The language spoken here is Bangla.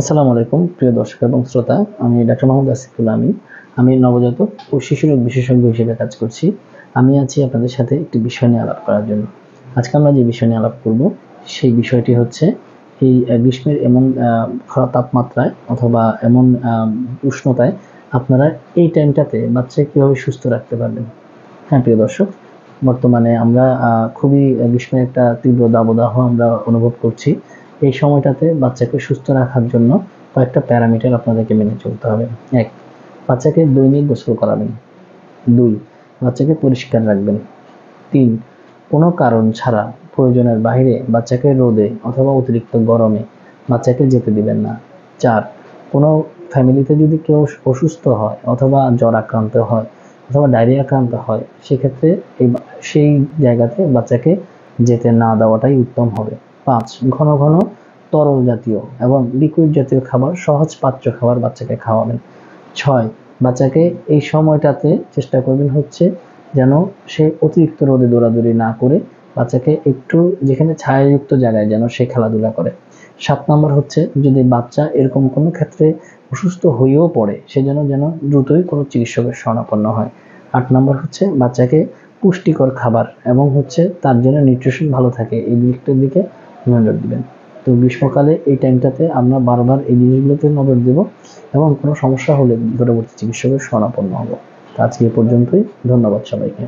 আসসালামু আলাইকুম প্রিয় দর্শক এবং শ্রোতা। আমি ডাক্তার মোহাম্মদ আসিফুল আমিন। আমি নবজাতক ও শিশুরোগ বিশেষজ্ঞ হিসেবে কাজ করছি। আমি আছি আপনাদের সাথে একটি বিষয় নিয়ে আলাপ করার জন্য। আজকে আমরা যে বিষয় নিয়ে আলাপ করব সেই বিষয়টি হচ্ছে এই গ্রীষ্মের এমন খারাপ তাপমাত্রায় অথবা এমন উষ্ণতায় আপনারা এই টাইমটাতে বাচ্চাকে কিভাবে সুস্থ রাখতে পারবেন। হ্যাঁ প্রিয় দর্শক, বর্তমানে আমরা খুবই গ্রীষ্মের একটা তীব্র দাবদাহ আমরা অনুভব করছি। এই সময়টাতে বাচ্চাকে সুস্থ রাখার জন্য কয়েকটা প্যারামিটার আপনাদেরকে মেনে চলতে হবে। ১. বাচ্চাকে দৈনিক গোসল করাবেন। ২. বাচ্চাকে পরিষ্কার রাখবেন। ৩. কোনো কারণ ছাড়া প্রয়োজনের বাইরে বাচ্চাকে রোদে অথবা অতিরিক্ত গরমে বাচ্চাকে যেতে দিবেন না। ৪. কোনো ফ্যামিলিতে যদি কেউ অসুস্থ হয় অথবা জ্বর আক্রান্ত হয় অথবা ডায়রিয়া আক্রান্ত হয়, সেক্ষেত্রে সেই জায়গাতে বাচ্চাকে যেতে না দেওয়াটাই উত্তম হবে। ৫. ঘন ঘন তরল জাতীয় এবং লিকুইড জাতীয় খাবার, সহজ পাচ্য খাবার বাচ্চাকে খাওয়াবেন। ৬. বাচ্চাকে এই সময়টাতে চেষ্টা করবেন হচ্ছে যেন সে অতিরিক্ত রোদে দৌড়াদৌড়ি না করে বাচ্চাকে একটু যেখানে ছায়াযুক্ত জায়গায় যেন সে খেলাধুলা করে। ৭ নম্বর হচ্ছে যদি বাচ্চা এরকম কোনো ক্ষেত্রে অসুস্থ হয়েও পড়ে সে যেন দ্রুতই কোনো চিকিৎসকের শরণাপন্ন হয়। ৮ নম্বর হচ্ছে বাচ্চাকে পুষ্টিকর খাবার এবং হচ্ছে তার যেন নিউট্রিশন ভালো থাকে এই দিকটার দিকে নজর দিবেন। তো গ্রীষ্মকালে এই টাইমটাতে আমরা বারবার এই জিনিসগুলোতে নজর দেব এবং কোনো সমস্যা হলে দূরবর্তী চিকিৎসকের শরণাপন্ন হব। আজকে এ পর্যন্তই। ধন্যবাদ সবাইকে।